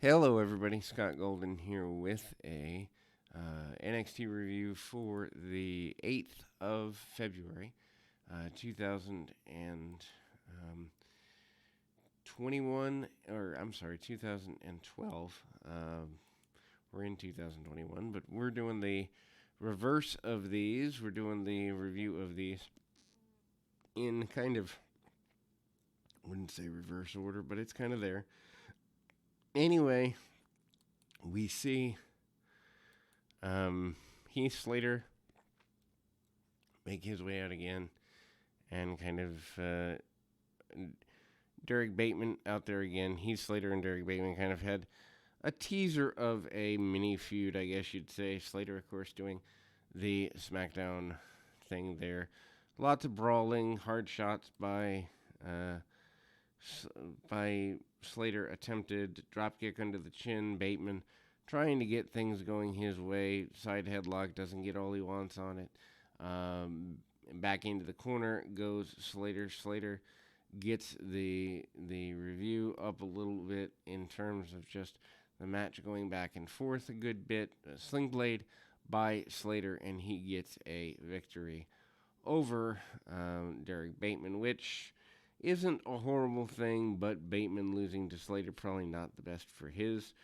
Hello, everybody. Scott Golden here with a NXT review for the 8th of February, 2021, or I'm sorry, 2012. We're in 2021, but we're doing the reverse of these. We're doing the review of these in kind of, I wouldn't say reverse order, but it's kind of there. Anyway, we see Heath Slater make his way out again, and kind of Derek Bateman out there again. Heath Slater and Derek Bateman kind of had a teaser of a mini feud, I guess you'd say. Slater, of course, doing the SmackDown thing there. Lots of brawling, hard shots by Slater, attempted dropkick under the chin. Bateman trying to get things going his way. Side headlock, doesn't get all he wants on it. Back into the corner goes Slater. Slater gets the review up a little bit in terms of just the match going back and forth a good bit. Sling blade by Slater, and he gets a victory over Derek Bateman, which isn't a horrible thing, but Bateman losing to Slater probably not the best for his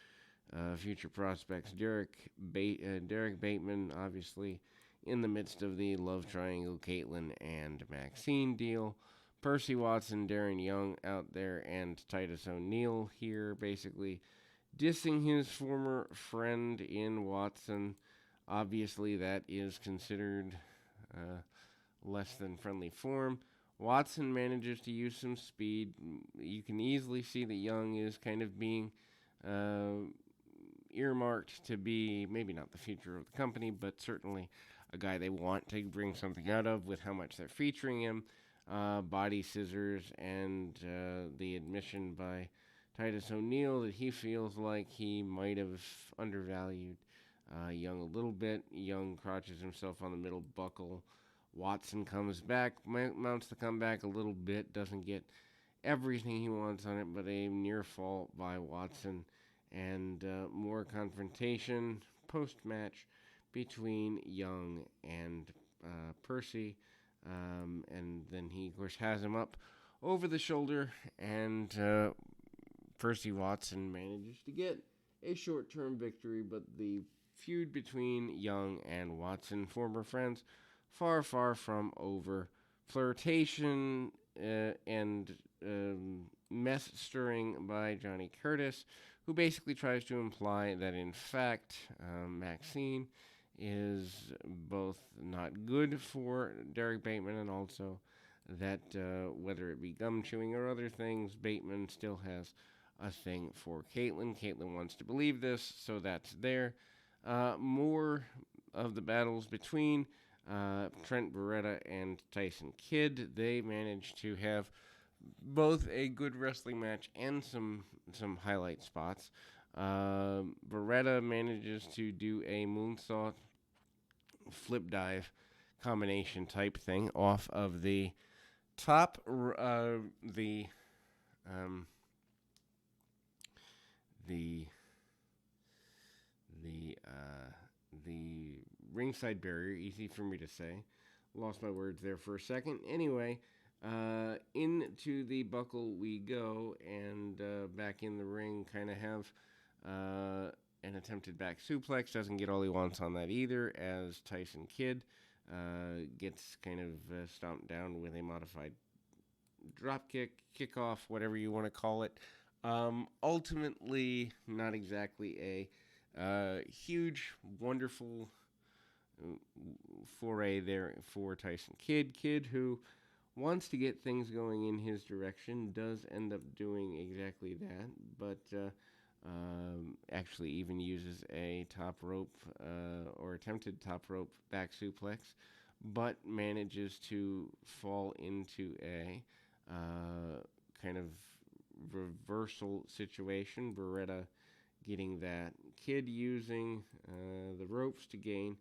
future prospects. Derek Bateman, obviously, in the midst of the love triangle, Caitlyn and Maxine deal. Percy Watson, Darren Young out there, and Titus O'Neil here, basically dissing his former friend in Watson. Obviously, that is considered less than friendly form. Watson manages to use some speed. You can easily see that Young is kind of being earmarked to be maybe not the future of the company, but certainly a guy they want to bring something out of with how much they're featuring him. Body scissors and the admission by Titus O'Neil that he feels like he might have undervalued Young a little bit. Young crotches himself on the middle buckle. Watson comes back, mounts the comeback a little bit, doesn't get everything he wants on it, but a near fall by Watson, and more confrontation post-match between Young and Percy, and then he, of course, has him up over the shoulder, and Percy Watson manages to get a short-term victory, but the feud between Young and Watson, former friends, far, far from over. Flirtation and mess stirring by Johnny Curtis, who basically tries to imply that, in fact, Maxine is both not good for Derek Bateman, and also that whether it be gum chewing or other things, Bateman still has a thing for Caitlyn. Caitlyn wants to believe this, so that's there. More of the battles between Trent Beretta and Tyson Kidd. They managed to have both a good wrestling match and some highlight spots. Beretta manages to do a moonsault flip dive combination type thing off of the top the ringside barrier. Easy for me to say. Lost my words there for a second. Anyway, into the buckle we go, and back in the ring, kind of have an attempted back suplex. Doesn't get all he wants on that either, as Tyson Kidd gets kind of stomped down with a modified dropkick, kickoff, whatever you want to call it. Ultimately, not exactly a huge, wonderful foray there for Tyson Kidd. Kidd, who wants to get things going in his direction, does end up doing exactly that, but actually even uses a top rope or attempted top rope back suplex, but manages to fall into a kind of reversal situation. Beretta getting that. Kidd using the ropes to gain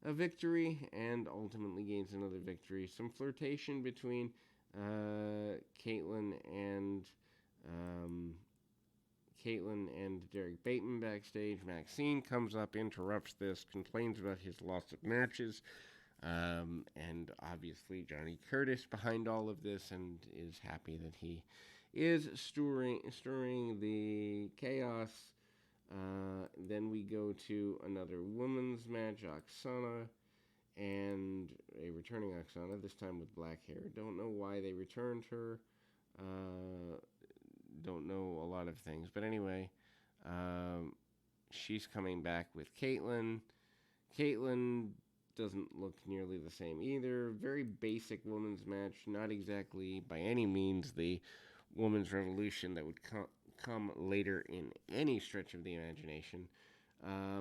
a victory, and ultimately gains another victory. Some flirtation between Caitlyn and Caitlyn and Derek Bateman backstage. Maxine comes up, interrupts this, complains about his loss of matches. And obviously Johnny Curtis behind all of this and is happy that he is stirring the chaos. Then we go to another women's match, Oksana and a returning Oksana, this time with black hair. Don't know why they returned her. Don't know a lot of things. But anyway, she's coming back with Caitlyn. Caitlyn doesn't look nearly the same either. Very basic women's match. Not exactly by any means the women's revolution that would come later in any stretch of the imagination.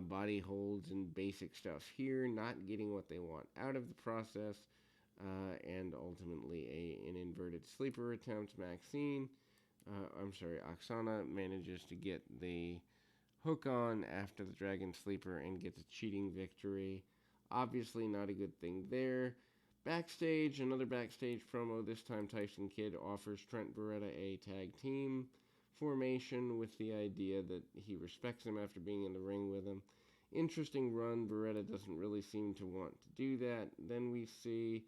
Body holds and basic stuff here, not getting what they want out of the process, and ultimately an inverted sleeper attempt. Oksana manages to get the hook on after the Dragon Sleeper and gets a cheating victory. Obviously not a good thing there. Backstage, another backstage promo. This time Tyson Kidd offers Trent Beretta a tag team formation with the idea that he respects him after being in the ring with him. Interesting run. Beretta doesn't really seem to want to do that. Then we see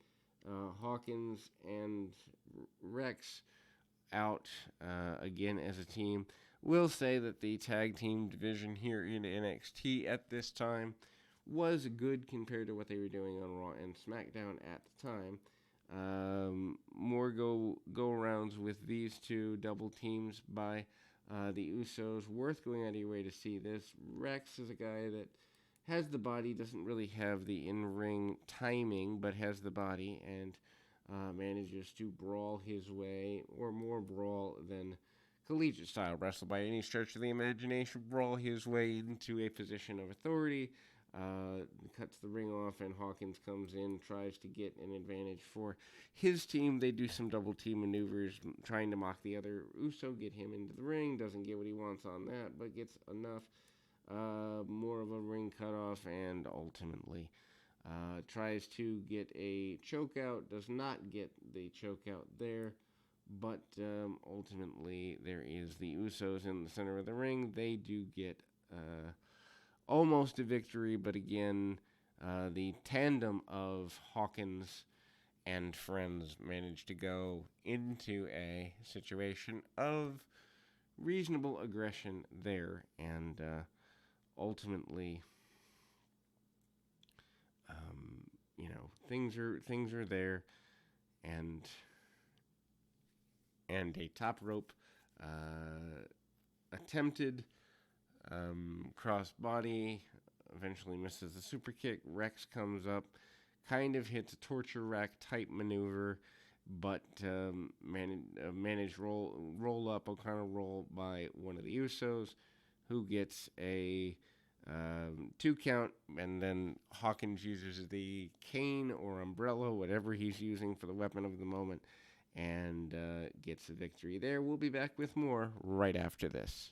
Hawkins and Rex out again as a team. We'll say that the tag team division here in NXT at this time was good compared to what they were doing on Raw and SmackDown at the time. More go-arounds with these two double teams by the Usos. Worth going out of your way to see this. Rex is a guy that has the body, doesn't really have the in-ring timing, but has the body and manages to brawl his way, or more brawl than collegiate style wrestle by any stretch of the imagination, brawl his way into a position of authority. Cuts the ring off, and Hawkins comes in, tries to get an advantage for his team. They do some double team maneuvers, trying to mock the other Uso, get him into the ring. Doesn't get what he wants on that, but gets enough. More of a ring cutoff, and ultimately tries to get a choke out. Does not get the choke out there, but ultimately there is the Usos in the center of the ring. They do get almost a victory, but again, the tandem of Hawkins and friends managed to go into a situation of reasonable aggression there, and ultimately, things are there, and a top rope attempted crossbody, eventually misses the super kick. Rex comes up, kind of hits a torture rack type maneuver, but managed roll up, O'Connor roll by one of the Usos, who gets a 2 count, and then Hawkins uses the cane or umbrella, whatever he's using for the weapon of the moment, and gets the victory there. We'll be back with more right after this.